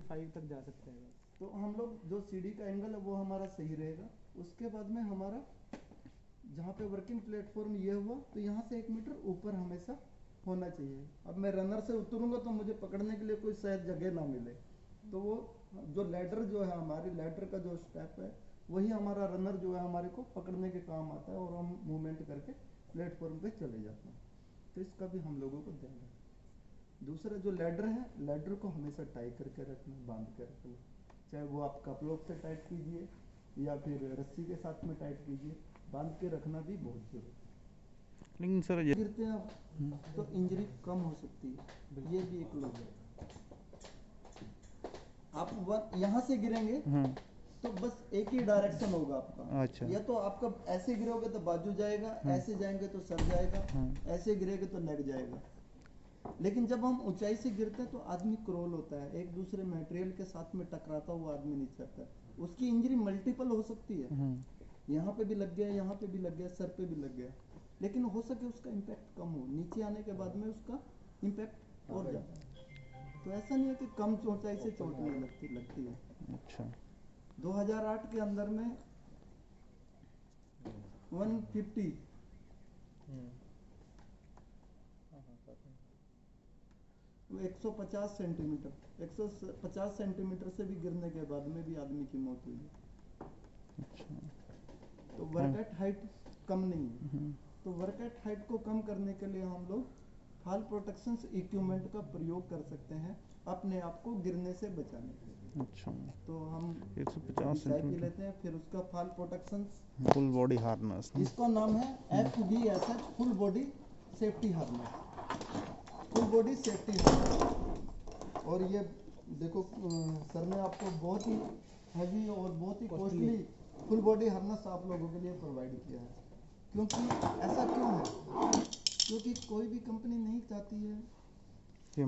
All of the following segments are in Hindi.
5 तक जा सकते हैं। तो हम लोग जो सीढ़ी का एंगल है वो हमारा सही रहेगा। उसके बाद में हमारा जहाँ पे वर्किंग प्लेटफॉर्म ये हुआ तो यहाँ से 1 मीटर ऊपर हमेशा होना चाहिए। अब मैं रनर से उतरूंगा तो मुझे पकड़ने के लिए कोई शायद जगह ना मिले, तो वो जो लैडर जो है हमारी लैडर का जो स्टेप है वही हमारा रनर जो है हमारे को पकड़ने के काम आता है और हम मूवमेंट करके प्लेटफॉर्म पे चले जाते हैं। तो इसका भी हम लोगों को ध्यान रखना। दूसरा जो लैडर है, लैडर को हमेशा टाई करके रखना, बांध के रखना, चाहे वो आप कपलोक से टाइट कीजिए या फिर रस्सी के साथ में टाइट कीजिए, बांध के रखना भी बहुत जरूरी है। लेकिन सर गिरते हैं तो इंजरी कम हो सकती है, ये भी एक लोग है। आप यहाँ से गिरेंगे तो बस एक ही डायरेक्शन होगा आपका। अच्छा। या तो आपका ऐसे गिरोगे तो बाजू जाएगा, ऐसे जाएंगे तो सर जाएगा, ऐसे गिरेगे तो नेक जाएगा। लेकिन जब हम ऊंचाई से गिरते हैं तो आदमी क्रोल होता है, एक दूसरे मटेरियल के साथ में टकराता हुआ आदमी नीचे आता है, उसकी इंजरी मल्टीपल हो सकती है। यहाँ पे भी लग गया, यहाँ पे भी लग गया, सर पे भी लग गया, लेकिन हो सके उसका इम्पैक्ट कम हो, नीचे आने के बाद में उसका इम्पैक्ट और ज्यादा। तो ऐसा नहीं है कि कम ऊंचाई से चोट नहीं लगती है। अच्छा। 2008 के अंदर में 150 150 सेंटीमीटर 150 सेंटीमीटर से भी गिरने के बाद में भी आदमी की मौत हुई है। अच्छा। तो वर्क एट हाइट कम नहीं है। तो वर्क एट हाइट को कम करने के लिए हम लोग फॉल प्रोटेक्शन इक्विपमेंट का प्रयोग कर सकते हैं अपने आप को गिरने से बचाने के लिए। अच्छा। तो हम 150 चाय पी सेंटीमीटर लेते हैं, फिर उसका fall protection, full body harness, इसका नाम है FBSH, full body safety harness, full body safety harness. और ये देखो सर ने आपको बहुत ही हैवी और बहुत ही कॉस्टली फुल बॉडी हार्नेस आप लोगों के लिए प्रोवाइड किया है। क्योंकि ऐसा क्यों है? क्योंकि कोई भी कंपनी नहीं चाहती है,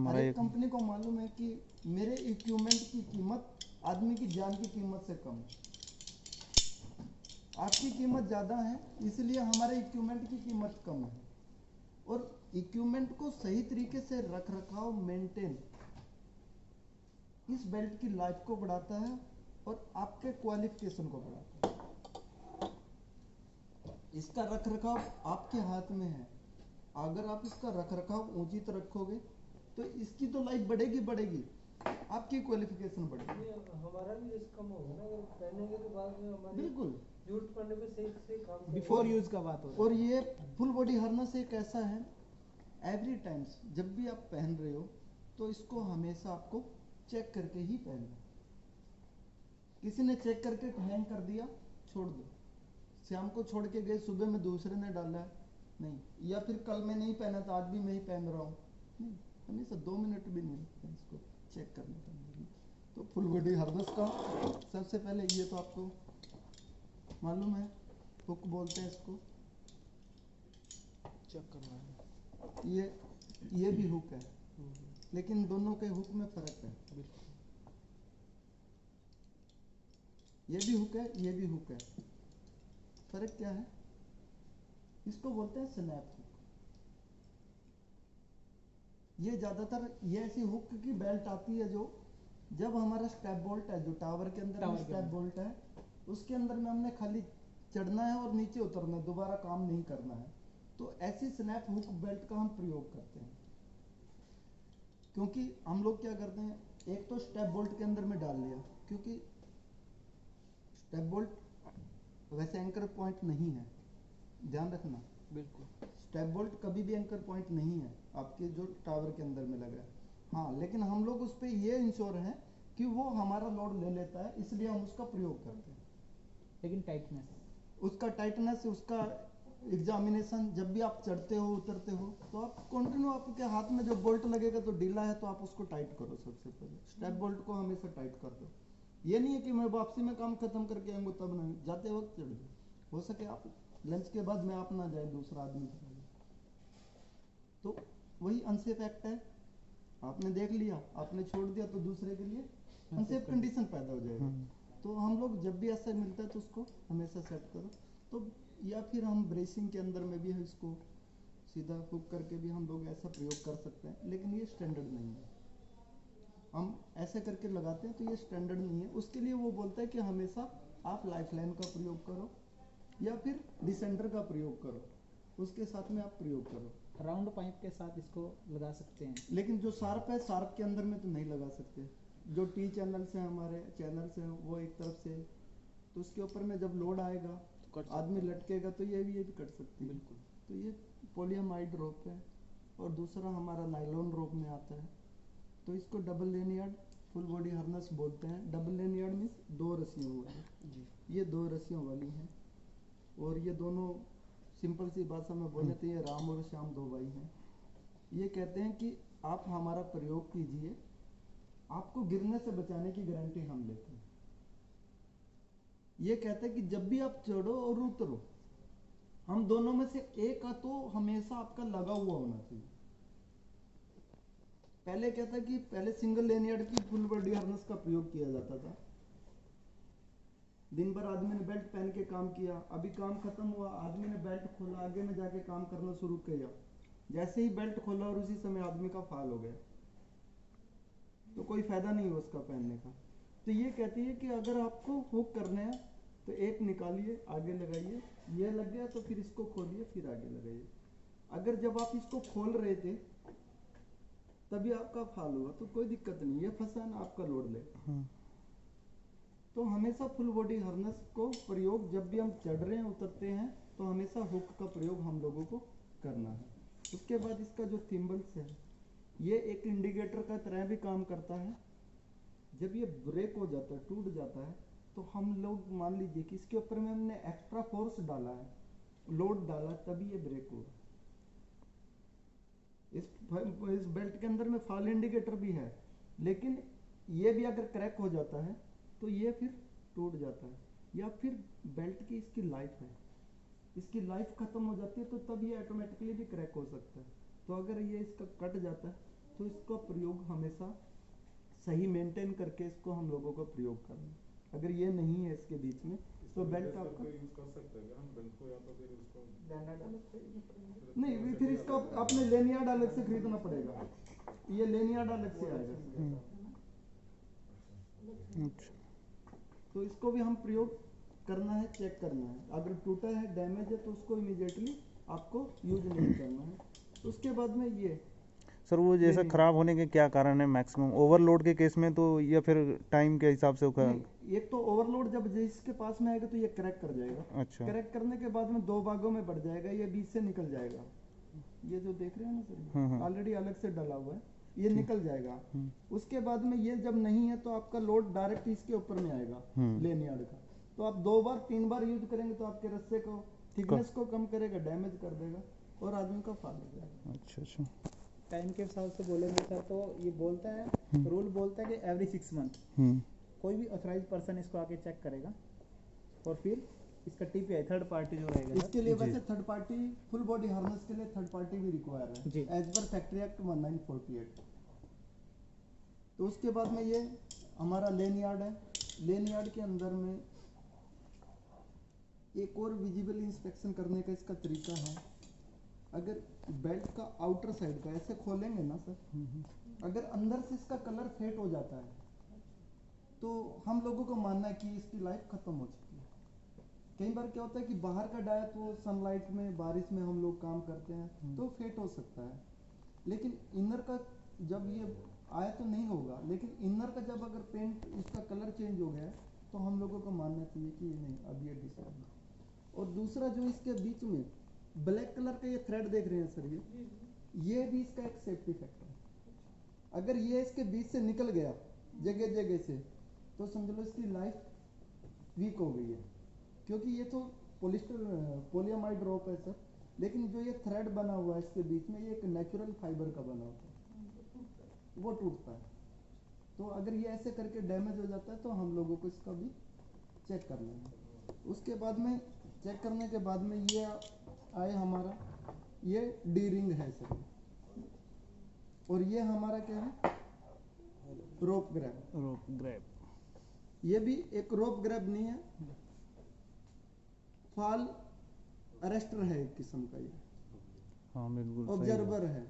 हर एक कंपनी को मालूम है कि मेरे इक्विपमेंट की कीमत आदमी की जान की कीमत से कम है। आपकी कीमत ज़्यादा है, इसलिए हमारे इक्विपमेंट की कीमत कम है। और इक्विपमेंट को सही तरीके से रख रखाव, मेंटेन, इस बेल्ट की लाइफ को बढ़ाता है और आपके क्वालिफिकेशन को बढ़ाता है। इसका रख रखाव आपके हाथ में है। अगर आप इसका रख रखाव उचित रखोगे तो इसकी तो लाइफ बढ़ेगी बढ़ेगी, आपकी क्वालिफिकेशन बढ़ेगी। हमारा भी रिस्क कम होगा ना, अगर पहनेंगे तो बाद में हमारी बिल्कुल यूज करने पे सही से काम बिफोर यूज का बात हो रहा है। और ये फुल बॉडी हार्नेस एक ऐसा है, एवरी टाइम्स जब भी आप पहन रहे हो तो इसको हमेशा आपको चेक करके ही पहनना। किसी ने चेक करके हैंग कर दिया, छोड़ दो, शाम को छोड़ के गए, सुबह में दूसरे ने डाला है, नहीं, या फिर कल मैं नहीं पहना था आज भी मैं ही पहन रहा हूँ, नहीं, हमेशा 2 मिनट भी नहीं लगता इसको चेक करने का। तो फुल बॉडी हार्नेस का सबसे पहले ये तो आपको मालूम है, हुक बोलते हैं इसको, चेक करना है। ये भी हुक है, लेकिन दोनों के हुक में फर्क है। ये भी हुक है, ये भी हुक है, फर्क क्या है? इसको बोलते हैं स्नैप हुक। ये ज्यादातर ये ऐसी हुक की बेल्ट आती है जो जब हमारा स्टेप बोल्ट है, जो टावर के अंदर में स्टेप बोल्ट है, उसके अंदर में हमने खाली चढ़ना है और नीचे उतरना है, दोबारा काम नहीं करना है, तो ऐसी स्नैप हुक बेल्ट का हम प्रयोग करते हैं। क्योंकि हम लोग क्या करते हैं, एक तो स्टेप बोल्ट के अंदर में डाल लिया, क्योंकि स्टेप बोल्ट वैसे एंकर पॉइंट नहीं है, ध्यान रखना। बिल्कुल, स्टेप बोल्ट कभी भी एंकर पॉइंट नहीं है आपके जो टावर के अंदर में लगा है। हाँ, लेकिन हम लोग उस पर ये इंश्योर हैं कि वो हमारा लोड ले लेता है, इसलिए हम उसका प्रयोग करते हैं। लेकिन टाइटनेस, उसका टाइटनेस, उसका एग्जामिनेशन, जब भी आप चढ़ते हो उतरते हो तो आप कंटिन्यू, आपके हाथ में जो बोल्ट लगेगा तो ढीला है तो आप उसको टाइट करो। सबसे पहले स्टेप बोल्ट को हमेशा टाइट कर दो। ये नहीं है कि मैं वापसी में काम खत्म करके आऊंगा तब नहीं, जाते वक्त चढ़ दो। हो सके आप लंच के बाद में आप ना जाए, दूसरा आदमी चला जाए, तो वही अनसेफ एक्ट है। आपने देख लिया, आपने छोड़ दिया तो दूसरे के लिए अनसेफ कंडीशन पैदा हो जाएगी। तो हम लोग जब भी ऐसा मिलता है तो उसको हमेशा सेट करो। तो या फिर हम ब्रेसिंग के अंदर में भी है, इसको सीधा हुक करके भी हम लोग ऐसा प्रयोग कर सकते हैं, लेकिन ये स्टैंडर्ड नहीं है। हम ऐसे करके लगाते हैं तो ये स्टैंडर्ड नहीं है। उसके लिए वो बोलता है कि हमेशा आप लाइफलाइन का प्रयोग करो या फिर डिसेंडर का प्रयोग करो, उसके साथ में आप प्रयोग करो। राउंड पाइप के साथ इसको लगा सकते हैं। लेकिन जो शार्प है, शार्प के अंदर में तो नहीं लगा सकते। जो टी चैनल्स हैं, हमारे चैनल्स हैं वो एक तरफ से, तो उसके ऊपर में जब लोड आएगा आदमी लटकेगा तो ये भी कट सकती है। बिल्कुल। तो ये पॉलीअमाइड रोप है। और दूसरा हमारा नाइलॉन रोप में आता है, तो इसको डबल लेनियार्ड फुल बॉडी हार्नेस बोलते हैं। डबल लेनियार्ड मीन्स 2 रस्सियों वाली। जी। ये 2 रस्सियों वाली हैं और ये दोनों सिंपल सी भाषा में बोले तो ये राम और श्याम 2 भाई हैं। ये कहते हैं कि आप हमारा प्रयोग कीजिए, आपको गिरने से बचाने की गारंटी हम लेते हैं। ये कहते हैं कि जब भी आप चढ़ो और उतरो, हम दोनों में से एक का तो हमेशा आपका लगा हुआ होना चाहिए। पहले क्या था कि पहले सिंगल लेनियार्ड की फुल बॉडी हार्नेस का प्रयोग किया जाता था। दिन भर आदमी ने बेल्ट पहन के काम किया, अभी काम खत्म हुआ, आदमी ने बेल्ट खोला, आगे में जाके काम करना शुरू किया। जैसे ही बेल्ट खोला और उसी समय आदमी का फाल हो गया, तो कोई फायदा नहीं है उसका पहनने का। तो ये कहती है कि अगर आपको हुक करने हैं तो एक निकालिए, आगे लगाइए, ये लग गया तो फिर इसको खोलिए, फिर आगे लगाइए। अगर जब आप इसको खोल रहे थे तभी आपका फाल हुआ तो कोई दिक्कत नहीं, ये फंसा ना आपका लोड ले। तो हमेशा फुल बॉडी हार्नेस को प्रयोग जब भी हम चढ़ रहे हैं, उतरते हैं, तो हमेशा हुक का प्रयोग हम लोगों को करना है। उसके बाद इसका जो थिम्बल्स है, ये एक इंडिकेटर का तरह भी काम करता है। जब ये ब्रेक हो जाता है, टूट जाता है, तो हम लोग मान लीजिए कि इसके ऊपर में हमने एक्स्ट्रा फोर्स डाला है, लोड डाला, तभी ये ब्रेक होगा। इस बेल्ट के अंदर में फॉल इंडिकेटर भी है, लेकिन ये भी अगर क्रैक हो जाता है तो ये फिर टूट जाता है, या फिर बेल्ट की इसकी लाइफ है, इसकी लाइफ खत्म हो जाती है, तो तब ये ऑटोमेटिकली भी क्रैक हो सकता है। तो अगर ये इसका कट जाता है तो इसका प्रयोग हमेशा सही मेंटेन करके इसको हम लोगों को प्रयोग करना है। अगर ये नहीं है इसके बीच में तो बेल्ट आपका यूज कर सकते हैं क्या हम बेल्ट को, या तो फिर उसको नहीं, फिर इसका आपने लेनियार्ड अलग से खरीदना पड़ेगा, ये लेनियार्ड अलग से आएगा। तो इसको भी हम प्रयोग करना है, चेक करना है। अगर टूटा है, डैमेज है, तो उसको इमीडिएटली आपको यूज नहीं करना है। उसके बाद में ये सर वो जैसा खराब होने के क्या कारण है मैक्सिमम? ओवरलोड के केस में तो, या फिर टाइम के हिसाब से? एक तो ओवरलोड जब जिसके पास में आएगा तो ये क्रैक कर जाएगा। अच्छा। क्रैक करने के बाद में 2 भागों में बढ़ जाएगा, ये बीच से निकल जाएगा। ये जो देख रहे हैं ना सर, ऑलरेडी अलग से डला हुआ है, ये निकल जाएगा। उसके बाद में ये जब नहीं है तो आपका लोड डायरेक्ट इसके ऊपर में आएगा लेनियार्ड का। तो आप 2 बार 3 बार यूज करेंगे तो आपके रस्से को थिकनेस को कम करेगा, डैमेज कर देगा और आदमी का फाल हो जाएगा। अच्छा। टाइम के हिसाब से बोलेंगे सर तो ये बोलता है, रूल बोलता है कि एवरी 6 मंथ कोई भी ऑथराइज पर्सन इसको आके चेक करेगा और फिर इसका टीपीआई थर्ड पार्टी जो रहेगा इसके लिए वैसे third party full body harness के लिए थर्ड पार्टी भी रिक्वायर है एज पर फैक्ट्री एक्ट 1948। तो उसके बाद में ये हमारा लेनियार्ड है। लेनियार्ड के अंदर में एक और विजिबल इंस्पेक्शन करने का इसका तरीका है। अगर बेल्ट का आउटर साइड का ऐसे खोलेंगे ना सर, अगर अंदर से इसका कलर फेड हो जाता है तो हम लोगों को मानना है कि इसकी लाइफ खत्म हो चुकी है। कई बार क्या होता है कि बाहर का डाया तो सनलाइट में, बारिश में हम लोग काम करते हैं तो फेड हो सकता है, लेकिन इनर का जब ये आया तो नहीं होगा, लेकिन इनर का जब अगर पेंट इसका कलर चेंज हो गया तो हम लोगों को मानना चाहिए कि नहीं अब ये डिसऑर्डर। और दूसरा जो इसके बीच में ब्लैक कलर का ये थ्रेड देख रहे हैं सर, ये भी इसका एक सेफ्टी फैक्टर है। अगर ये इसके बीच से निकल गया जगह जगह से तो समझ लो इसकी लाइफ वीक हो गई है, क्योंकि ये तो पॉलीअमाइड रोप है सर, लेकिन जो ये थ्रेड बना हुआ है इसके बीच में, ये एक नेचुरल फाइबर का बना होता है, वो टूटता है। तो अगर ये ऐसे करके डैमेज हो जाता है तो हम लोगों को इसका भी चेक करना है। उसके बाद में चेक करने के बाद में ये आए हमारा, ये डी रिंग है सर, और ये हमारा क्या है, रोप ग्रैब। ये भी एक रोप ग्रैब नहीं है, फॉल अरेस्टर है एक किस्म का, ये हाँ बिल्कुल ऑब्जर्वर है।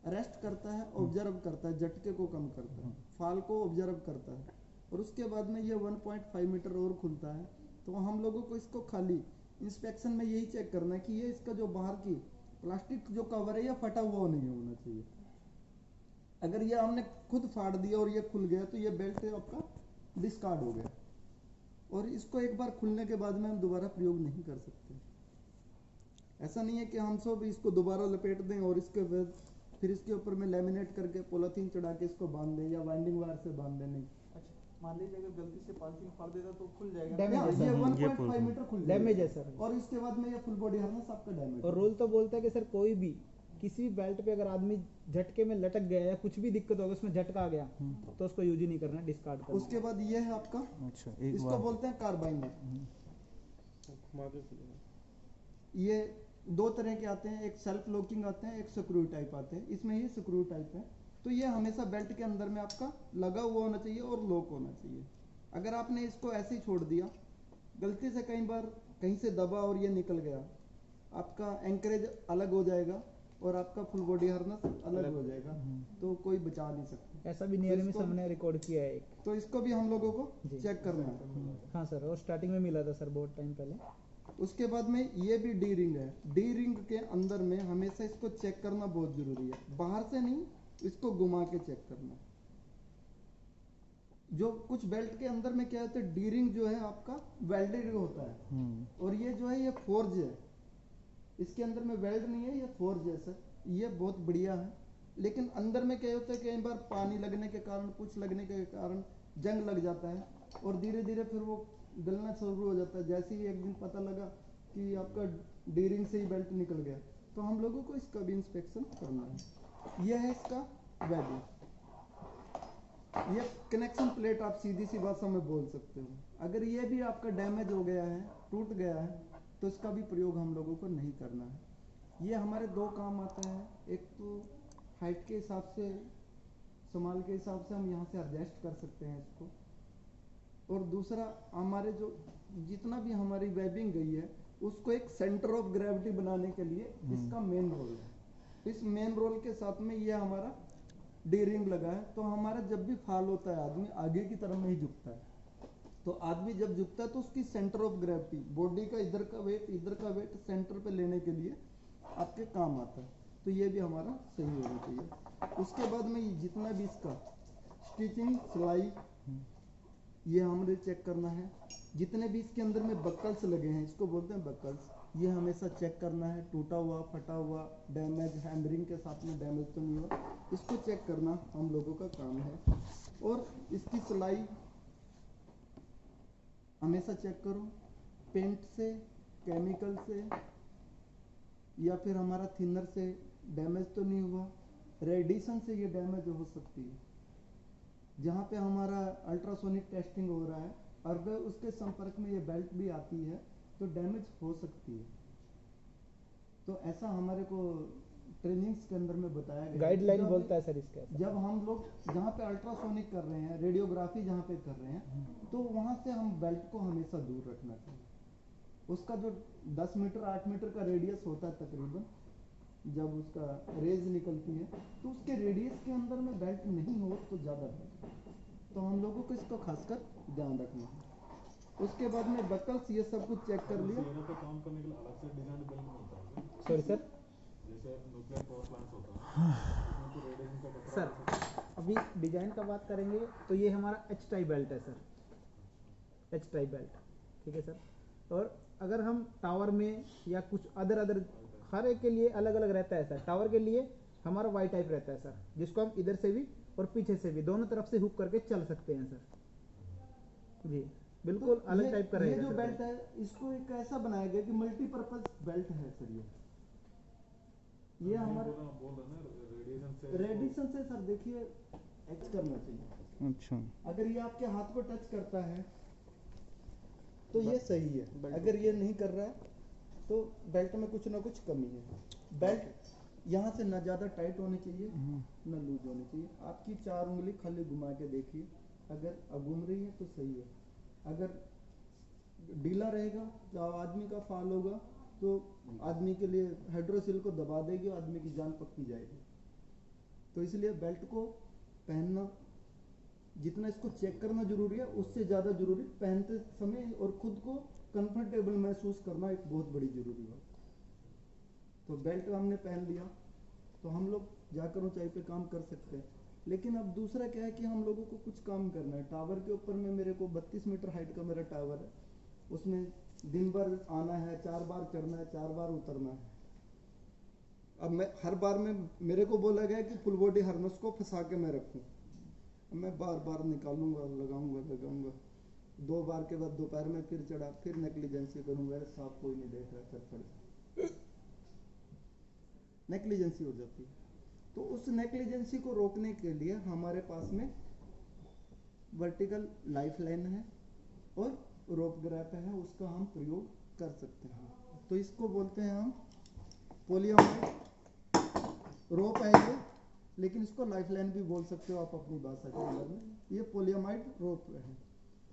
रेस्ट करता है, ऑब्जर्व करता है, झटके को कम करता है, फाल को ऑब्जर्व करता है, और उसके बाद में ये 1.5 मीटर और खुलता है। तो हम लोगों को इसको खाली इंस्पेक्शन में यही चेक करना है कि ये इसका जो बाहर की प्लास्टिक जो कवर है ये फटा हुआ नहीं होना चाहिए। अगर ये हमने खुद फाड़ दिया और ये खुल गया तो ये बेल्ट आपका डिस्कार्ड हो गया, और इसको एक बार खुलने के बाद में हम दोबारा प्रयोग नहीं कर सकते। ऐसा नहीं है कि हम सब इसको दोबारा लपेट दें और इसके बाद फिर इसके ऊपर में लेमिनेट करके पॉलिथीन चढ़ा के इसको बांध दें या वाइंडिंग वायर से बांध दें। नहीं, मान लीजिए अगर गलती से पॉलिथीन फाड़ देता तो खुल जाएगा। ये ये 1.5 मीटर खुल जाएगा। डैमेज है सर। और इसके बाद में ये फुल बॉडी हार्नेस आपका डैमेज और रूल तो बोलता है कि सर कोई भी किसी भी बेल्ट पे अगर आदमी झटके में लटक गया या कुछ भी दिक्कत होगा, उसमें झटका आ गया तो उसको यूज ही नहीं करना, डिस्कार्ड करना। उसके बाद ये है आपका, अच्छा, एक इसको बार बोलते हैं कार्बाइन। ये दो तरह के आते हैं, एक सेल्फ लॉकिंग आते हैं, एक स्क्रू टाइप आते हैं। इसमें ये स्क्रू टाइप है, तो ये हमेशा बेल्ट के अंदर में आपका लगा हुआ होना चाहिए और लॉक होना चाहिए। अगर आपने इसको ऐसे ही छोड़ दिया, गलती से कई बार कहीं से दबा और ये निकल गया, आपका एंकरेज अलग हो जाएगा और आपका फुल बॉडी हार्नेस अलग हो जाएगा, तो कोई बचा नहीं सकता। ऐसा भी नियर में हमने रिकॉर्ड किया है एक। तो इसको भी हम लोगों को जी। चेक करना है। हाँ सर, और स्टार्टिंग में मिला था सर बहुत टाइम पहले। उसके बाद में ये भी डी रिंग है। डी रिंग के अंदर में हमेशा इसको चेक करना बहुत जरूरी है, बाहर से नहीं, इसको घुमा के चेक करना। जो कुछ बेल्ट के अंदर में क्या होता है, डी रिंग जो है आपका वेल्डेड होता है, और ये जो है ये फोर्ज है, इसके अंदर में वेल्ड नहीं है, ये फोर्ज है सर। ये बहुत बढ़िया है, लेकिन अंदर में क्या होता है, कई बार पानी लगने के कारण, कुछ लगने के कारण जंग लग जाता है और धीरे धीरे फिर वो गलना शुरू हो जाता है। जैसे ही एक दिन पता लगा कि आपका डी रिंग से ही बेल्ट निकल गया, तो हम लोगों को इसका भी इंस्पेक्शन करना है। यह है इसका वैल्यू। ये कनेक्शन प्लेट आप सीधी सी भाषा में बोल सकते हो। अगर ये भी आपका डैमेज हो गया है, टूट गया है, तो इसका भी प्रयोग हम लोगों को नहीं करना है। ये हमारे दो काम आता है, एक तो हाइट के हिसाब से, संभाल के हिसाब से हम यहाँ से एडजस्ट कर सकते हैं इसको, और दूसरा हमारे जो जितना भी हमारी वेबिंग गई है उसको एक सेंटर ऑफ ग्रेविटी बनाने के लिए इसका मेन रोल है। इस मेन रोल के साथ में ये हमारा डी रिंग लगा है, तो हमारा जब भी फाल होता है आदमी आगे की तरफ में ही झुकता है, तो आदमी जब झुकता है तो उसकी सेंटर ऑफ ग्रेविटी, बॉडी का इधर का वेट सेंटर पे लेने के लिए आपके काम आता है। तो ये भी हमारा सही होना चाहिए। उसके बाद में जितना भी इसका स्टिचिंग, सिलाई, ये हमें चेक करना है। जितने भी इसके अंदर में बकल्स लगे हैं, इसको बोलते हैं बकल्स, ये हमेशा चेक करना है, टूटा हुआ, फटा हुआ, डैमेज, हैमरिंग के साथ में डैमेज तो नहीं हुआ, इसको चेक करना हम लोगों का काम है। और इसकी सिलाई हमेशा चेक करो, पेंट से, केमिकल से या फिर हमारा थिनर से डैमेज तो नहीं हुआ। रेडिएशन से ये डैमेज हो सकती है। जहाँ पे हमारा अल्ट्रासोनिक टेस्टिंग हो रहा है, अगर उसके संपर्क में ये बेल्ट भी आती है तो डैमेज हो सकती है। तो ऐसा हमारे को ट्रेनिंग्स के अंदर में बताया गया, गाइडलाइन बोलता है सर इसका। जब हम लोग जहाँ पे अल्ट्रासोनिक कर रहे हैं, रेडियोग्राफी जहाँ पे कर रहे हैं, तो वहाँ से हम बेल्ट को हमेशा दूर रखना चाहिए। उसका जो 10 मीटर 8 मीटर का रेडियस होता है तकरीबन, जब उसका रेज निकलती है, तो उसके रेडियस के अंदर में बेल्ट नहीं हो तो ज़्यादा बेटर। तो हम लोगों को इसको खासकर ध्यान रखना है। उसके बाद में बकल्स, ये सब कुछ चेक कर लिया। पे काम करने के लिए अलग से डिजाइन बेल्ट मिलता है सॉरी सर, जैसे न्यूक्लियर पावर प्लांट होता है, उसमें तो रेडिएशन का खतरा सर अभी डिजाइन का बात करेंगे तो ये हमारा एच टाइप बेल्ट है सर, एच टाइप बेल्ट, ठीक है सर। और अगर हम टावर में या कुछ अदर हर एक के लिए अलग अलग रहता है सर। टावर के लिए हमारा वाई टाइप रहता है सर, जिसको हम इधर से भी और पीछे से भी दोनों तरफ से हुक करके चल सकते हैं सर। जी बिल्कुल तो अलग टाइप का ये रहेगा जो सर बेल्ट है, इसको एक ऐसा बनाया गया कि मल्टीपर्पज बेल्ट है सर। ये हमारा बोल रहे ना रेडिएशन से सर देखिए एच करना चाहिए। अच्छा, अगर ये आपके हाथ को टच करता है तो ये सही है, अगर ये नहीं कर रहा है तो बेल्ट में कुछ ना कुछ कमी है। बेल्ट यहाँ से ना ज़्यादा टाइट होनी चाहिए ना लूज होनी चाहिए। आपकी 4 उंगली खाली घुमा के देखिए, अगर अब घूम रही है तो सही है। अगर ढीला रहेगा तो आदमी का फाल होगा तो आदमी के लिए हाइड्रोसिल को दबा देगी, आदमी की जान पक्की जाएगी। तो इसलिए बेल्ट को पहनना, जितना इसको चेक करना जरूरी है उससे ज़्यादा जरूरी पहनते समय और खुद को कंफर्टेबल महसूस करना एक बहुत बड़ी जरूरी बात। तो बेल्ट हमने पहन लिया तो हम लोग जाकर ऊंचाई पे काम कर सकते हैं। लेकिन अब दूसरा क्या है कि हम लोगों को कुछ काम करना है। टावर के ऊपर में मेरे को 32 मीटर हाइट का मेरा टावर है, उसमें दिन भर आना है, 4 बार चढ़ना है, 4 बार उतरना है। अब मैं हर बार में मेरे को बोला गया कि फुल बॉडी हार्नेस को फंसा के मैं रखूं। अब मैं बार बार निकालूंगा, लगाऊंगा 2 बार के बाद दोपहर में फिर चढ़ा, फिर नेग्लिजेंसी करूंगा, साफ कोई नहीं देख रहा, चढ़ नेग्लिजेंसी हो जाती है। तो उस नेग्लिजेंसी को रोकने के लिए हमारे पास में वर्टिकल लाइफ लाइन है और रोप ग्रैप है, उसका हम प्रयोग कर सकते हैं। तो इसको बोलते हैं हम पोलियामाइड रोप है ये, लेकिन इसको लाइफ लाइन भी बोल सकते हो आप अपनी भाषा के अंदर में। ये पोलियामाइड रोप है,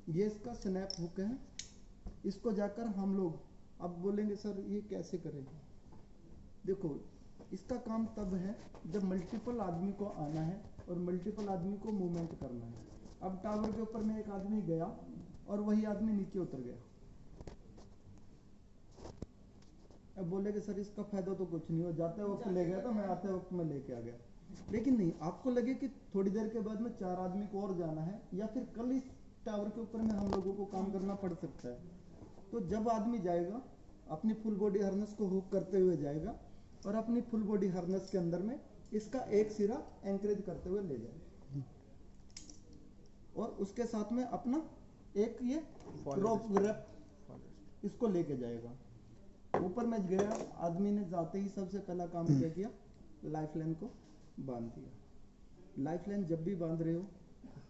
ये इसका स्नैप हुक है। इसको जाकर हम लोग अब बोलेंगे सर ये कैसे करेंगे। देखो इसका काम तब है जब मल्टीपल आदमी को आना है और मल्टीपल आदमी को मूवमेंट करना है। अब टावर के ऊपर में एक आदमी गया और वही आदमी नीचे उतर गया। अब बोले कि सर इसका फायदा तो कुछ नहीं हो, जाते वक्त ले गया था, मैं आते वक्त में लेके आ गया। लेकिन नहीं, आपको लगे कि थोड़ी देर के बाद में 4 आदमी को और जाना है या फिर कल इस टावर के ऊपर में हम लोगों को काम करना पड़ सकता है। तो जब आदमी जाएगा अपनी फुल बॉडी हार्नेस को हुक करते हुए जाएगा और अपनी फुल बॉडी हार्नेस के अंदर में इसका एक सिरा एंकरेज करते हुए ले जाएगा और उसके साथ में अपना एक ये रोप ग्रैप इसको लेके जाएगा। ऊपर में गया आदमी ने जाते ही सबसे पहला काम क्या किया, लाइफ लाइन को बांध दिया। लाइफ लाइन जब भी बांध रहे हो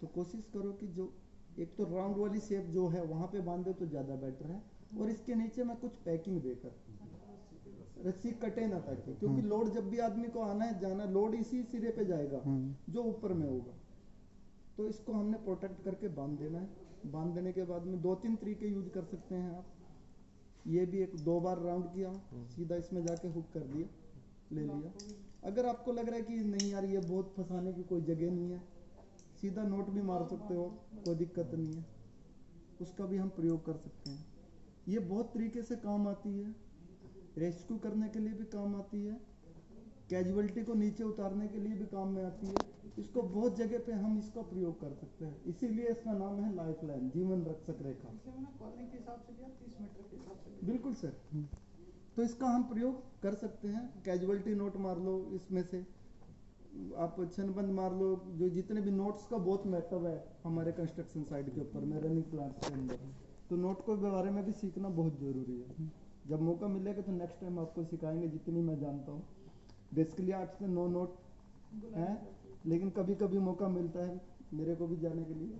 तो कोशिश करो कि जो एक तो राउंड वाली शेप जो है वहां पे बांधो तो ज्यादा बेटर है, और इसके नीचे में कुछ पैकिंग देकर रस्सी कटे ना, ताकि क्योंकि लोड जब भी आदमी को आना है जाना, लोड इसी सिरे पे जाएगा जो ऊपर में होगा। तो इसको हमने प्रोटेक्ट करके बांध देना है। बांध देने के बाद में 2-3 तरीके यूज कर सकते हैं आप। ये भी एक 2 बार राउंड किया, सीधा इसमें जाके हुक कर दिया, ले लिया। अगर आपको लग रहा है कि नहीं यार ये बहुत फंसाने की कोई जगह नहीं है, सीधा नोट भी मार सकते हो, कोई दिक्कत नहीं है, उसका भी हम प्रयोग कर सकते हैं। ये बहुत तरीके से काम आती है, रेस्क्यू करने के लिए भी काम आती है, कैजुअलिटी को नीचे उतारने के लिए भी काम में आती है। इसको बहुत जगह पे हम इसका प्रयोग कर सकते हैं, इसीलिए इसका नाम है लाइफ लाइन, जीवन रक्षक रेखा। कॉलिंग के हिसाब से दिया 30 मीटर के हिसाब से। बिल्कुल सर। तो इसका हम प्रयोग कर सकते हैं। कैजुअलिटी नोट मार लो, इसमें से आप क्षणबंद मार लो, जो जितने भी नोट्स का बहुत महत्व है हमारे कंस्ट्रक्शन साइट के ऊपर में, रनिंग प्लांट्स के अंदर। तो नोट के बारे में भी सीखना बहुत जरूरी है। जब मौका मिलेगा तो नेक्स्ट टाइम आपको सिखाएंगे, जितनी मैं जानता हूँ। बेसिकली 8 से 9 नोट हैं, लेकिन कभी कभी मौका मिलता है मेरे को भी जाने के लिए,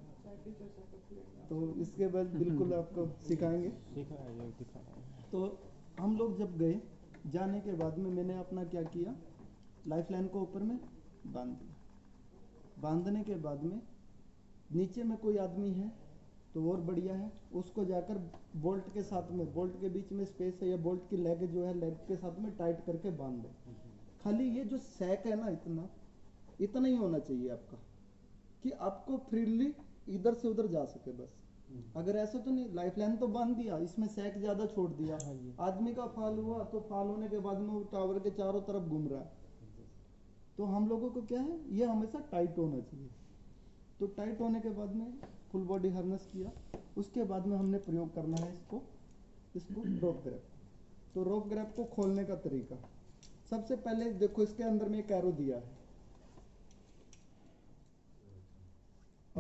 तो इसके बाद बिल्कुल आपको सिखाएंगे। तो हम लोग जब गए, जाने के बाद में मैंने अपना क्या किया, लाइफ लाइन को ऊपर में बांध दिया। बांधने के बाद में नीचे में कोई आदमी है तो और बढ़िया है, उसको जाकर बोल्ट के साथ में, बोल्ट के बीच में स्पेस है या बोल्ट की लेग जो है, लेग के साथ में टाइट करके बांध दे। खाली ये जो सैक है ना, इतना ही होना चाहिए आपका, कि आपको फ्रीली इधर से उधर जा सके बस। अगर ऐसा तो नहीं, लाइफ लाइन तो बांध दिया, इसमें सैक ज्यादा छोड़ दिया, आदमी का फाल हुआ तो फाल होने के बाद में वो टावर के चारों तरफ घूम रहा है। तो हम लोगों को क्या है, ये हमेशा टाइट होना चाहिए। तो टाइट होने के बाद में फुल बॉडी हार्नेस किया, उसके बाद में हमने प्रयोग करना है इसको रोप ग्रैप। तो रोप ग्रैप को खोलने का तरीका, सबसे पहले देखो इसके अंदर में एक एरो दिया है।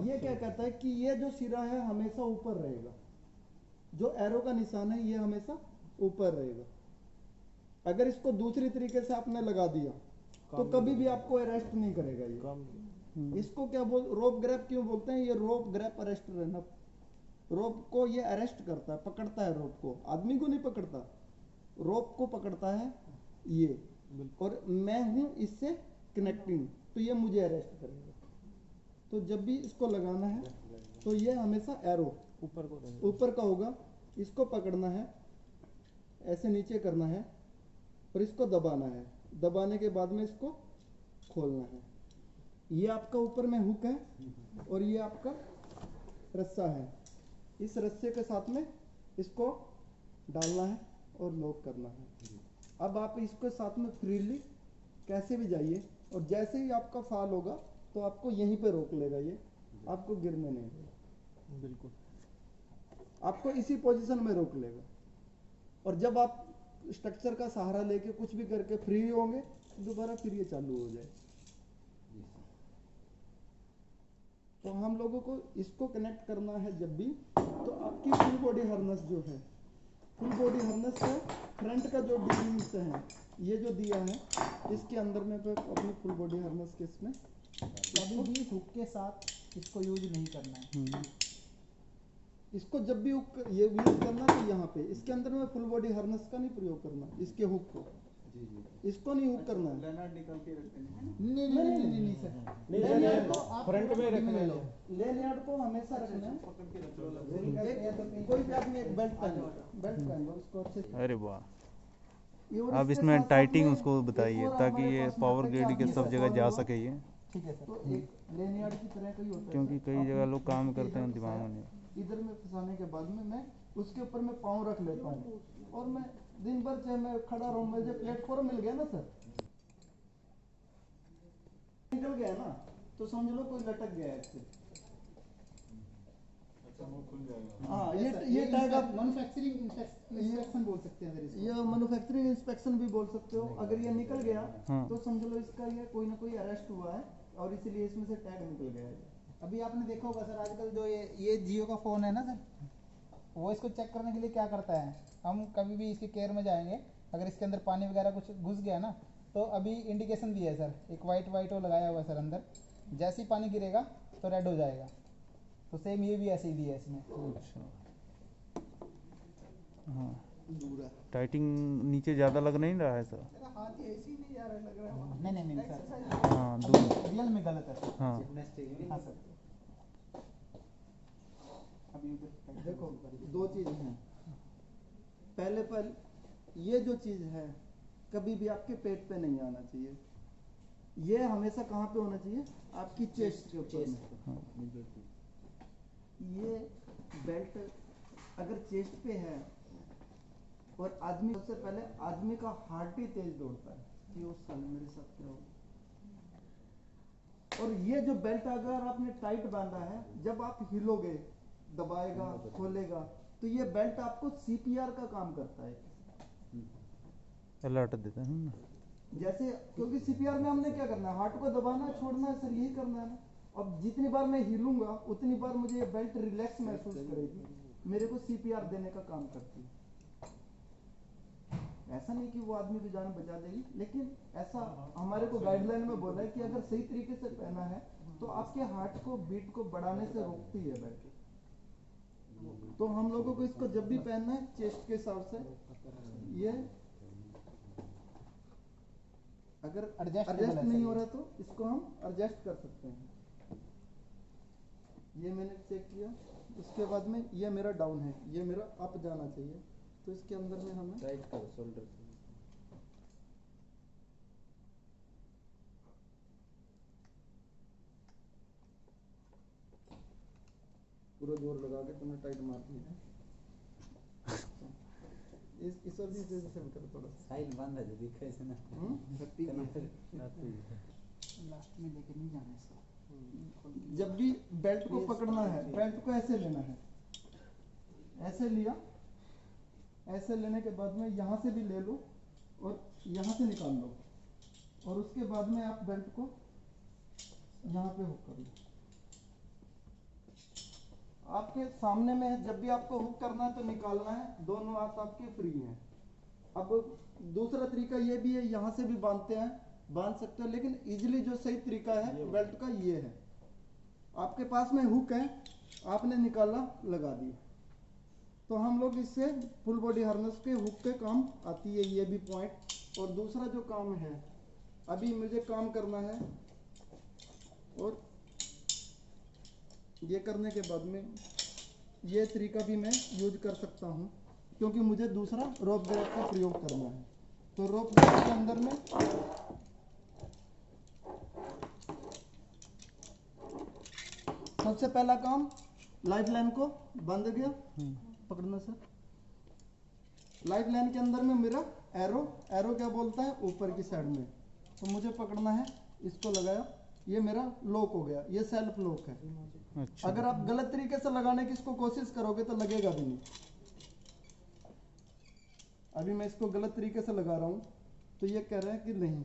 ये क्या कहता है कि ये जो सिरा है हमेशा ऊपर रहेगा, जो एरो का निशान है ये हमेशा ऊपर रहेगा। अगर इसको दूसरी तरीके से आपने लगा दिया तो कभी भी आपको अरेस्ट नहीं करेगा ये। इसको क्या रोप ग्रैप क्यों बोलते हैं, ये रोप ग्रैप अरेस्ट रहना। रोप को ये अरेस्ट करता है, पकड़ता है रोप को, आदमी को नहीं पकड़ता, रोप को पकड़ता है ये, और मैं हूं इससे कनेक्टिंग, तो ये मुझे अरेस्ट करेगा। तो जब भी इसको लगाना है तो ये हमेशा एरो ऊपर का होगा, इसको पकड़ना है, ऐसे नीचे करना है और इसको दबाना है। दबाने के बाद में इसको खोलना है। ये आपका ऊपर में हुक है और ये आपका रस्सा है। इस रस्से के साथ में इसको डालना है और लॉक करना है। अब आप इसको साथ में फ्रीली कैसे भी जाइए और जैसे ही आपका फाल होगा तो आपको यहीं पे रोक लेगा, ये आपको गिरने नहीं देगा, बिल्कुल आपको इसी पोजीशन में रोक लेगा। और जब आप स्ट्रक्चर का सहारा लेके कुछ भी करके फ्री होंगे दोबारा फिर ये चालू हो जाए। तो हम लोगों को इसको कनेक्ट करना है जब भी, तो आपकी फुल बॉडी हार्नेस जो है, फुल बॉडी हार्नेस का फ्रंट का जो डिजाइन है, ये जो दिया है इसके अंदर में अपनी फुल बॉडी हार्नेस के इसमें कभी भी हुक के साथ इसको यूज नहीं करना है। इसको जब भी ये यूज करना तो यहाँ पे इसके अंदर में फुल बॉडी हार्नेस का नहीं प्रयोग करना, इसके हुक को इसको नहीं हुक करना है। नहीं सर, लेनियार्ड को आप फ्रंट में रखना है, लेनियार्ड को हमेशा रखना है। कोई भी आदमी एक बेल्ट पहन लो उसको अच्छे से। अरे वाह, अब इसमें टाइटिंग उसको बताइए ताकि ये पावर ग्रिड के सब जगह जा सके ये, ठीक है सर। तो एक लेनियार्ड की तरह का ही होता है क्योंकि कई जगह लोग काम करते हैं दिमाग में। इधर में फंसाने के बाद में मैं उसके ऊपर में पाँव रख लेता हूँ और मैं दिन भर चाहे मैं खड़ा रहूँ, मुझे प्लेटफॉर्म मिल गया ना सर, निकल गया ना तो समझ लो कोई लटक गया है इससे। अच्छा वो खुल जाएगा। हाँ, ये टैग आप मैन्युफैक्चरिंग इंस्पेक्शन बोल सकते हैं सर, ये मैन्युफैक्चरिंग इंस्पेक्शन भी बोल सकते हो। अगर ये निकल गया हाँ। तो समझ लो इसका ये कोई ना कोई अरेस्ट हुआ है और इसीलिए इसमें से टैग निकल गया है। अभी आपने देखा होगा सर, आजकल जो ये जियो का फ़ोन है ना सर, वो इसको चेक करने के लिए क्या करता है, हम कभी भी इसके केयर में जाएंगे, अगर इसके अंदर पानी वगैरह कुछ घुस गया ना तो अभी इंडिकेशन दिया है सर, एक वाइट वो लगाया हुआ है सर अंदर, जैसे ही पानी गिरेगा तो रेड हो जाएगा। तो सेम ये भी ऐसे ही दिया है इसमें। अच्छा, हाँ, टाइटिंग नीचे ज़्यादा लग नहीं रहा है सर? हाथ ऐसे ही नहीं जा रहा, लग रहा है नहीं सर, हाँ, रियल में गलत है सर। हाँ, हाँ सर। अभी देखो दो चीज़ हैं। पहले ये जो चीज़ है कभी भी आपके पेट पे नहीं आना चाहिए, ये हमेशा कहाँ पे होना चाहिए, आपकी चेस्ट के ऊपर में। ये बेल्ट अगर चेस्ट पे है और आदमी, सबसे पहले आदमी का हार्ट ही तेज दौड़ता है कि वो साल मेरे साथ क्या होगा। और ये जो बेल्ट अगर आपने टाइट बांधा है, जब आप हिलोगे, दबाएगा, खोलेगा, तो ये बेल्ट आपको सीपीआर का काम करता है, अलर्ट देता है ना। जैसे, क्योंकि सीपीआर में हमने क्या करना है, हार्ट को दबाना है, छोड़ना है सर, यही करना है ना। अब जितनी बार मैं हिलूंगा उतनी बार मुझे ये बेल्ट रिलैक्स महसूस करेगी, मेरे को सीपीआर देने का काम करती है। ऐसा नहीं कि वो आदमी की जान बचा देगी, लेकिन ऐसा हमारे को गाइडलाइन में बोला है कि अगर सही तरीके से पहना है तो आपके हार्ट को बीट को बढ़ाने से रोकती है बेल्ट। तो हम लोगों को इसको जब भी पहनना है चेस्ट के हिसाब से, ये अगर एडजस्ट नहीं हो रहा तो इसको हम एडजस्ट कर सकते हैं। ये मैंने चेक किया, उसके बाद में ये मेरा डाउन है, ये मेरा अप जाना चाहिए, तो इसके अंदर में हमें राइट करो शोल्डर से। पूरा जोर लगा के तुमने टाइट मार दिया। इस और भी से करो थोड़ा सा। साइड बंद है जो दिखे से ना। लास्ट में लेके नहीं जाना इसको। जब भी बेल्ट को पकड़ना है, बेल्ट को ऐसे लेना है, ऐसे लिया, ऐसे लेने के बाद में यहाँ से भी ले लो और यहाँ से निकाल लो, और उसके बाद में आप बेल्ट को यहाँ पे हुक कर लो। आपके सामने में है, जब भी आपको हुक करना है तो निकालना है, दोनों हाथ आपके फ्री हैं। अब दूसरा तरीका ये भी है, यहाँ से भी बांधते हैं, बांध सकते हो, लेकिन इजीली जो सही तरीका है बेल्ट का ये है, आपके पास में हुक है, आपने निकाला, लगा दिया, तो हम लोग इससे फुल बॉडी हार्नेस के हुक के काम आती है ये भी पॉइंट। और दूसरा जो काम है, अभी मुझे काम करना है, और ये करने के बाद में ये तरीका भी मैं यूज कर सकता हूँ, क्योंकि मुझे दूसरा रोप ग्रैब का प्रयोग करना है। तो रोप ग्रैब के अंदर में सबसे पहला काम, लाइफ लाइन को बांध गया, पकड़ना सर। लाइफ लाइन के अंदर में मेरा एरो क्या बोलता है, ऊपर की साइड में, तो मुझे पकड़ना है, इसको लगाया, ये मेरा लॉक हो गया, ये सेल्फ लॉक है। अच्छा। अगर आप गलत तरीके से लगाने की इसको कोशिश करोगे तो लगेगा भी नहीं। अभी मैं इसको गलत तरीके से लगा रहा हूं तो ये कह रहा है कि नहीं,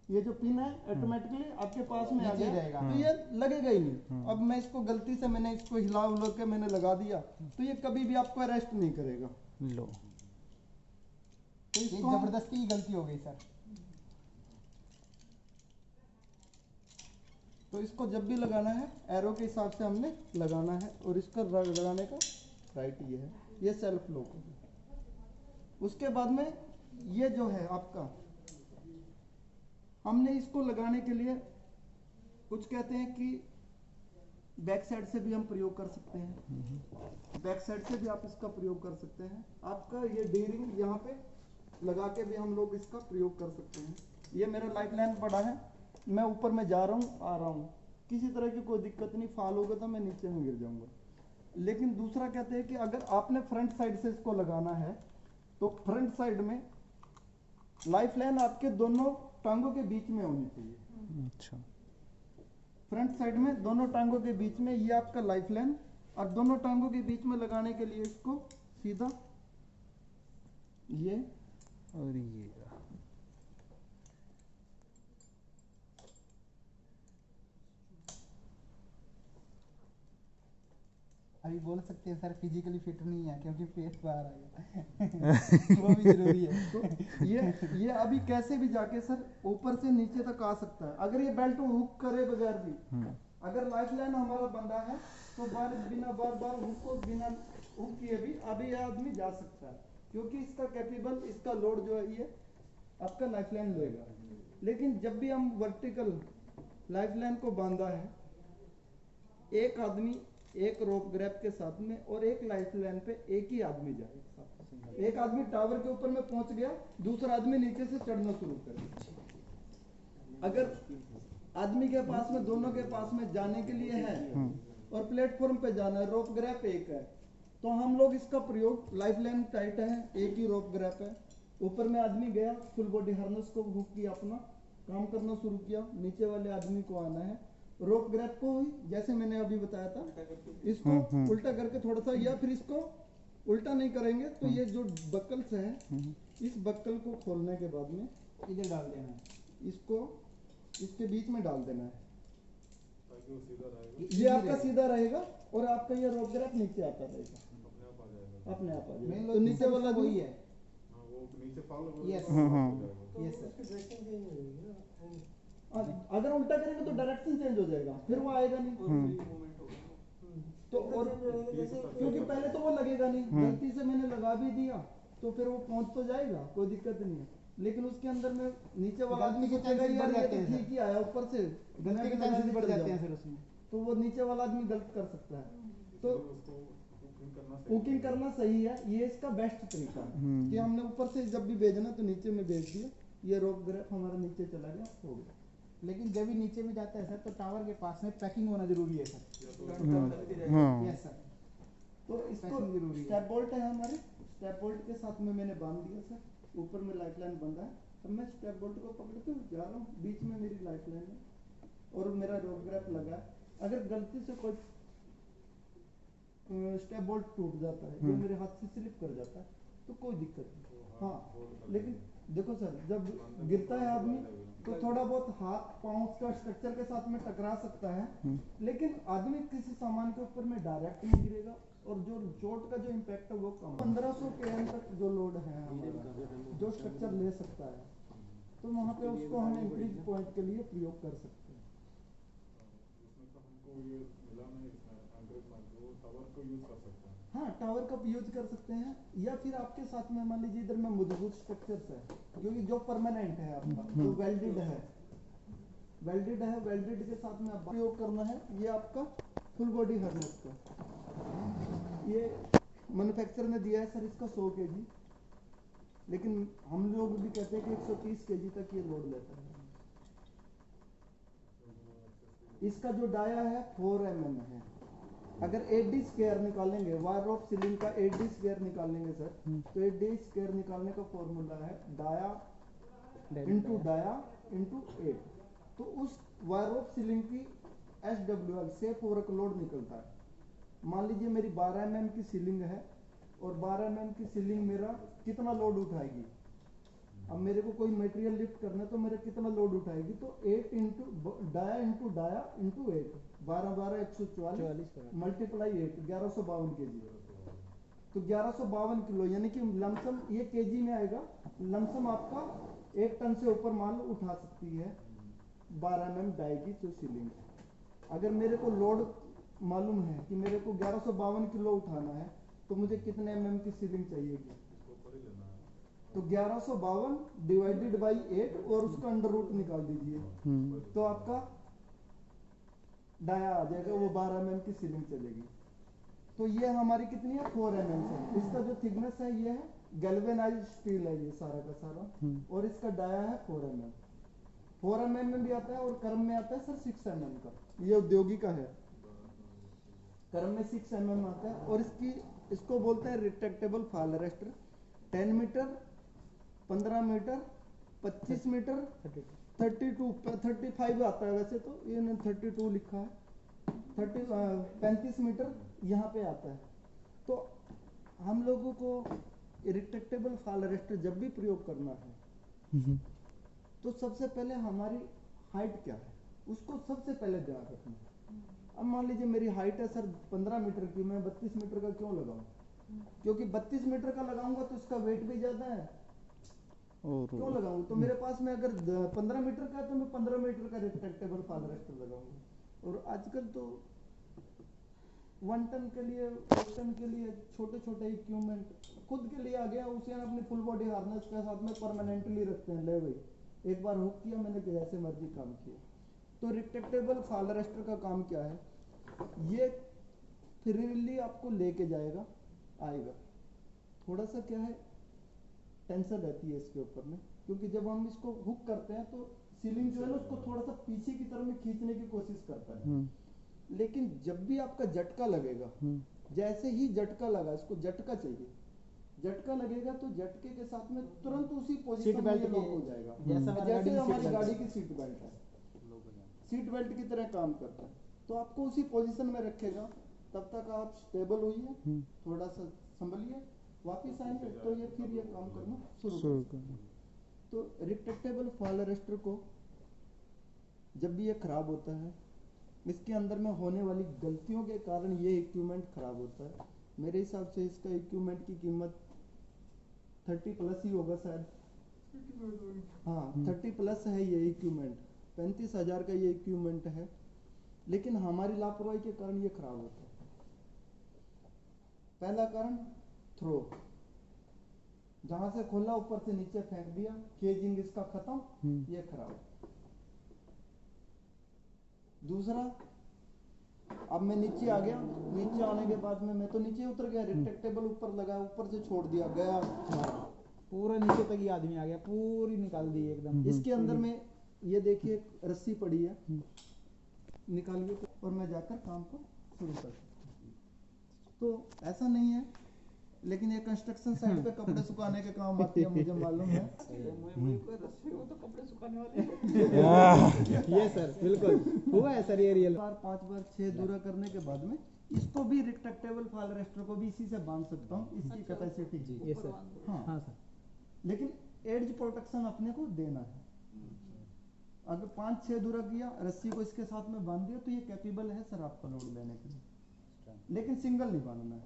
ये जो पिन है ऑटोमेटिकली आपके पास में आ नीचे गया, रहेगा। तो ये लगेगा ही नहीं। अब मैं इसको गलती से मैंने इसको हिला उला के मैंने लगा दिया तो ये कभी भी आपको अरेस्ट नहीं करेगा। लो, तो ये इसको जबरदस्ती की गलती हो गई सर। तो इसको जब भी लगाना है एरो के हिसाब से हमने लगाना है, और इसका लगाने का राइट ये है, ये सेल्फ लॉक है। उसके बाद में ये जो है आपका, हमने इसको लगाने के लिए कुछ कहते हैं कि बैक साइड से भी हम प्रयोग कर सकते हैं, बैक साइड से भी आप इसका प्रयोग कर सकते हैं। आपका ये डीरिंग यहाँ पे लगा के भी हम लोग इसका प्रयोग कर सकते हैं। ये मेरा लाइफ लाइन पड़ा है, मैं ऊपर में जा रहा हूँ आ रहा हूँ, किसी तरह की कोई दिक्कत नहीं, फॉल होगा तो मैं नीचे में गिर जाऊंगा। लेकिन दूसरा कहते हैं कि अगर आपने फ्रंट साइड से इसको लगाना है तो फ्रंट साइड में लाइफ लाइन आपके दोनों टांगों के बीच में होनी चाहिए। अच्छा। फ्रंट साइड में दोनों टांगों के बीच में ये आपका लाइफ लाइन, और दोनों टांगों के बीच में लगाने के लिए इसको सीधा ये और ये अभी बोल सकते हैं सर फिजिकली फिट नहीं है क्योंकि पेट बाहर आ गया। वो भी जरूरी है। तो ये अभी कैसे भी जाके सर ऊपर से नीचे तक आ सकता है, अगर ये बेल्ट हुक करे बगैर भी। अगर लाइफ लाइन हमारा बंदा है तो बिना बार हुक को बिना हुक किए भी अभी ये आदमी जा सकता है, क्योंकि इसका कैपेबल, इसका लोड जो है ये आपका लाइफ लाइन लेगा। लेकिन जब भी हम वर्टिकल लाइफ लाइन को बांधा है, एक आदमी एक रोप ग्रैप के साथ में और एक लाइफ लाइन पे एक ही आदमी जाए। एक आदमी टावर के ऊपर में पहुंच गया, दूसरा आदमी नीचे से चढ़ना शुरू करे। अगर आदमी के पास में, दोनों के पास में जाने के लिए है और प्लेटफॉर्म पे जाना है, रोप ग्रैप एक है, तो हम लोग इसका प्रयोग, लाइफ लाइन टाइट है, एक ही रोप ग्रैप है, ऊपर में आदमी गया, फुल बॉडी हार्नेस को हुक किया, अपना काम करना शुरू किया, नीचे वाले आदमी को आना है। रोप ग्रैप को ही जैसे मैंने अभी बताया था, इसको उल्टा करके थोड़ा सा, या फिर इसको उल्टा नहीं करेंगे तो ये जो बक्कल्स है, इस बक्कल को खोलने के बाद में इधर डाल देना है, इसको इसके बीच में डाल देना है, ताकि वो सीधा रहेगा, ये आपका सीधा रहेगा और आपका ये रोप ग्रैप नीचे आता रहेगा, अपने आप आ जाएगा। अपने आप आ मेन जाएगा। लोग तो नीचे वाला वही है। हाँ, वो नीचे फॉलो Yes. तो Yes, sir. उसकी ड्रेसिंग चेंज हो जाएगी ना। अगर उल्टा करेंगे तो डायरेक्शन चेंज हो जाएगा, फिर वो आएगा नहीं। तो और क्योंकि पहले तो वो लगेगा नहीं, गलती से मैंने लगा भी दिया तो फिर वो पहुंच तो जाएगा, कोई दिक्कत नहीं है। लेकिन उसके अंदर में नीचे वाला आदमी गलती के सोचेगा chances यार बढ़ ये जाते तो हैं, ठीक ही आया, ऊपर से गलती के चांसेस बढ़ जाते हैं फिर उसमें। तो वो नीचे वाला आदमी गलत कर सकता है। तो उसको कुकिंग करना सही कुकिंग करना सही है, ये इसका बेस्ट तरीका है कि हमने ऊपर से जब भी भेजना तो नीचे में भेज दिया, ये रोप ग्रैप हमारा नीचे चला गया, हो गया। लेकिन जब भी नीचे में जाता है सर तो टावर के पास में पैकिंग होना जरूरी है सर। Yes sir. तो इसको पैकिंग जरूरी है। स्टेप बोल्ट है हमारे, स्टेप बोल्ट के साथ में मैंने बांध दिया सर, ऊपर में लाइफ लाइन बंधा है, अब मैं स्टेप बोल्ट को पकड़ के जा रहा हूँ, बीच में मेरी लाइफ लाइन है और मेरा रोप ग्रैप लगा है। अगर गलती से कोई स्टेप बोल्ट टूट जाता है, जो मेरे हाथ से स्लिप कर जाता है तो कोई दिक्कत नहीं। हाँ, लेकिन देखो सर, जब गिरता है आदमी तो थोड़ा बहुत हाथ पाँव का स्ट्रक्चर के साथ में टकरा सकता है, लेकिन आदमी किसी सामान के ऊपर में डायरेक्ट नहीं गिरेगा और जो चोट का जो इम्पैक्ट है वो कम। 1500 kN तक जो लोड है हमारा, जो स्ट्रक्चर ले सकता है, तो वहाँ पे उसको हम इंक्रीज पॉइंट के लिए प्रयोग कर सकते हैं। उसमें तो हमको ये मिला नहीं, एंकरेज पॉइंट, वो टावर को यूज कर सकते हैं। हाँ, टावर का यूज कर सकते हैं, या फिर आपके साथ में मान लीजिए इधर में मजबूत स्ट्रक्चर्स है, क्योंकि जो परमानेंट है आपका, जो वेल्डेड है, वेल्डेड के साथ में आप प्रयोग करना है। ये आपका फुल बॉडी हार्नेस का, ये मैन्युफैक्चरर ने दिया है सर इसका 100 kg, लेकिन हम लोग भी कहते हैं कि 130 kg तक ये लोड लेता है। इसका जो डाया है 4 mm है। अगर 8D स्क्वायर निकालेंगे, वायर रोप सीलिंग का 8D स्क्वायर निकालेंगे सर, तो 8D स्क्वायर निकालने का फॉर्मूला है डाया इंटू डाया इंटू 8। तो उस वायर रोप सीलिंग की SWL सेफ वर्क लोड निकलता है। मान लीजिए मेरी 12 mm की सीलिंग है और 12 mm की सीलिंग मेरा कितना लोड उठाएगी। अब मेरे को कोई मटेरियल लिफ्ट करना है तो मेरा कितना लोड उठाएगी, तो 8 into dia into 8 12 12 144 multiply 8 1152 kg। तो 1152 किलो यानी कि लमसम ये केजी में आएगा। लमसम आपका 1 टन से ऊपर माल उठा सकती है 12 mm डाई की जो सीलिंग है। अगर मेरे को लोड मालूम है कि मेरे को 1152 किलो उठाना है तो मुझे कितने mm की सीलिंग चाहिएगी, तो 1152 डिवाइडेड बाई 8 और उसका अंडर रूट निकाल दीजिए तो आपका डाया आ जाएगा, वो 12 mm की सीलिंग चलेगी। तो ये हमारी कितनी है 4 mm है। इसका जो थिकनेस है ये है गैल्वेनाइज्ड स्टील है ये सारा का सारा, और इसका डाया है 4 mm। 4 mm में भी आता है और कर्म में आता है सर 6 mm का, ये औद्योगिक का है। कर्म में 6 mm आता है और इसको बोलते हैं retractable fall arrester. 10 metre 15 metre 25 metre 32 35 आता है वैसे तो, ये 32 लिखा है, 35 मीटर यहाँ पे आता है। तो हम लोगों को रिट्रैक्टेबल फॉल अरेस्टर जब भी प्रयोग करना है तो सबसे पहले हमारी हाइट क्या है उसको सबसे पहले ध्यान रखना है। अब मान लीजिए मेरी हाइट है सर 15 मीटर की, मैं 32 मीटर का क्यों लगाऊं? क्योंकि 32 मीटर का लगाऊंगा तो इसका वेट भी ज्यादा है, क्यों लगाऊं? तो मेरे पास में अगर 15 मीटर का है तो मैं 15 मीटर का रिट्रैक्टेबल फॉल अरेस्टर लगाऊंगा। और आजकल तो 1 टन के लिए 1 टन के लिए छोटे छोटे इक्विपमेंट खुद के लिए आ गया, उसे अपनी फुल बॉडी हार्नेस के साथ में परमानेंटली रखते हैं। ले भाई एक बार हुक किया मैंने कि जैसे मर्जी काम किया। तो रिट्रैक्टेबल फॉल अरेस्टर का काम क्या है, ये फ्रीली आपको लेके जाएगा आएगा। थोड़ा सा क्या है टेंशन रहती है इसके ऊपर में, क्योंकि जब हम इसको हुक करते हैं तो सीलिंग जो है ना उसको थोड़ा सा पीछे की तरफ में खींचने की कोशिश करता है। लेकिन जब भी आपका झटका लगेगा, जैसे ही झटका लगा, इसको झटका चाहिए, झटका लगेगा तो झटके के साथ में तुरंत उसी पोजीशन में लॉक हो जाएगा। जैसे हमारी गाड़ी की सीट बेल्ट है, सीट बेल्ट की तरह काम करता है। तो आपको उसी पोजीशन में रखेगा, तब तक आप स्टेबल होइए, थोड़ा सा संभलिए, वापिस आएंगे तो ये फिर ये काम करना शुरू कर। तो रिट्रैक्टेबल फॉल अरेस्टर को जब भी ये खराब होता है, इसके अंदर में होने वाली गलतियों के कारण ये इक्विपमेंट खराब होता है। मेरे हिसाब से इसका इक्विपमेंट की कीमत 30 प्लस ही होगा शायद, हाँ 30 प्लस है ये इक्विपमेंट, 35,000 का ये इक्विपमेंट है। लेकिन हमारी लापरवाही के कारण ये खराब होता है। पहला कारण थ्रो, जहां से खोला ऊपर से नीचे फेंक दिया, केजिंग इसका खत्म, ये खराब। दूसरा, अब मैं नीचे आ गया, नीचे आने के बाद में मैं तो नीचे उतर गया, रिट्रैक्टेबल ऊपर लगा, ऊपर से छोड़ दिया, गया पूरा नीचे तक ये आदमी आ गया, पूरी निकाल दी एकदम। इसके अंदर में ये देखिए रस्सी पड़ी है, निकालिए और मैं जाकर काम को शुरू कर सकता हूँ। तो ऐसा नहीं है, लेकिन ये कंस्ट्रक्शन साइट पे कपड़े सुखाने के काम आती है, मुझे मालूम है। तो कपड़े सुखाने वाले ये सर बिल्कुल हुआ है सर, ये रियल 5 बार 6 दूरा करने के बाद में इसको भी रिट्रैक्टेबल फॉल अरेस्टर को भी इसी से बांध सकता हूँ, इसकी कैपेसिटी जी। ये सर हाँ सर, लेकिन एड्ज प्रोटेक्शन अपने को देना है। अगर 5-6 दूरा किया, रस्सी को इसके साथ में बांध दिया तो ये कैपेबल है सर आपका लोड लेने के लिए, लेकिन सिंगल नहीं बांधना है।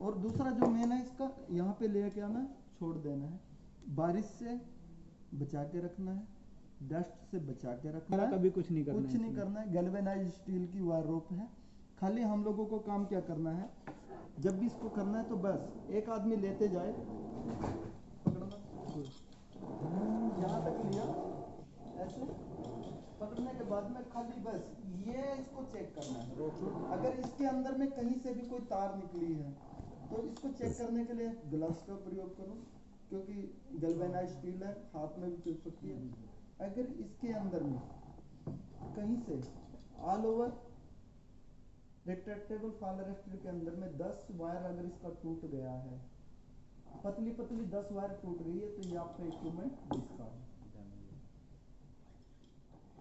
और दूसरा जो मेन है इसका, यहाँ पे लेके आना, छोड़ देना है, बारिश से बचा के रखना है, डस्ट से बचा के रखना है, कभी कुछ नहीं करना, कुछ नहीं करना है। गैल्वेनाइज्ड स्टील की वायर रोप है, खाली हम लोगों को काम क्या करना है, जब भी इसको करना है तो बस एक आदमी लेते जाए, पकड़ना, यहाँ तक लिया, ऐसे पकड़ने के बाद में खाली बस ये इसको चेक करना है। अगर इसके अंदर में कहीं से भी कोई तार निकली है तो इसको चेक करने के लिए ग्लव्स का प्रयोग करो, क्योंकि गैल्वेनाइज्ड स्टील है, हाथ में भी चुभ सकती है। अगर इसके अंदर में कहीं से ऑल ओवर रेक्टेबल फॉल अरेस्टर के अंदर में 10 वायर अगर इसका टूट गया है, पतली पतली 10 वायर टूट गई है, तो ये आपका इक्विपमेंट इसका है।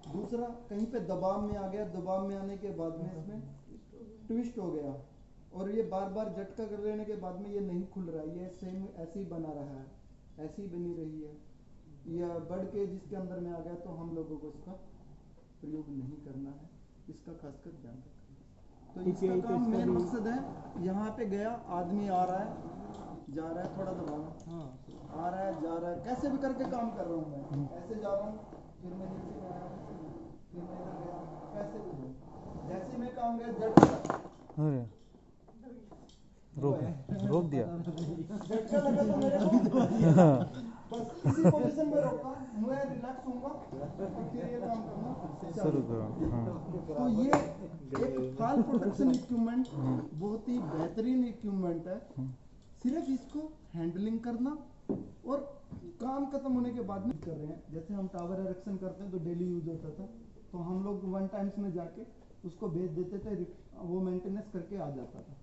दूसरा, कहीं पे दबाव में आ गया, दबाव में आने के बाद में इसमें ट्विस्ट हो गया और ये बार बार झटका कर लेने के बाद में ये नहीं खुल रहा है, ये सेम ऐसे ही बना रहा है, ऐसी ही बनी रही है, या बढ़ के जिसके अंदर में आ गया, तो हम लोगों को इसका प्रयोग नहीं करना है, इसका खासकर ध्यान रखना। तो इसका काम मेन मकसद है, यहाँ पे गया आदमी आ रहा है जा रहा है, थोड़ा दबाना, हाँ आ रहा है जा रहा है, कैसे भी करके काम कर रहा हूँ मैं, ऐसे जा रहा हूँ, फिर मैं नीचे में आया, फिर मैं इधर गया, कैसे भी हो, जैसे मैं काम गया झटका, अरे रोक दिया। झटका लगा तो मेरे को बस इसी पोजीशन में रोका, मैं रिलैक्स होऊंगा और फिर ये काम करना शुरू करो। हाँ। तो ये एक फॉल प्रोटेक्शन इक्विपमेंट बहुत ही बेहतरीन इक्विपमेंट है। सिर्फ इसको हैंडलिंग करना और काम खत्म होने के बाद में कर रहे हैं। जैसे हम टावर इरेक्शन करते हैं तो डेली यूज होता था, तो हम लोग 1 टाइम्स में जाके उसको भेज देते थे, वो मेंटेनेंस करके आ जाता था।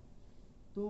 तो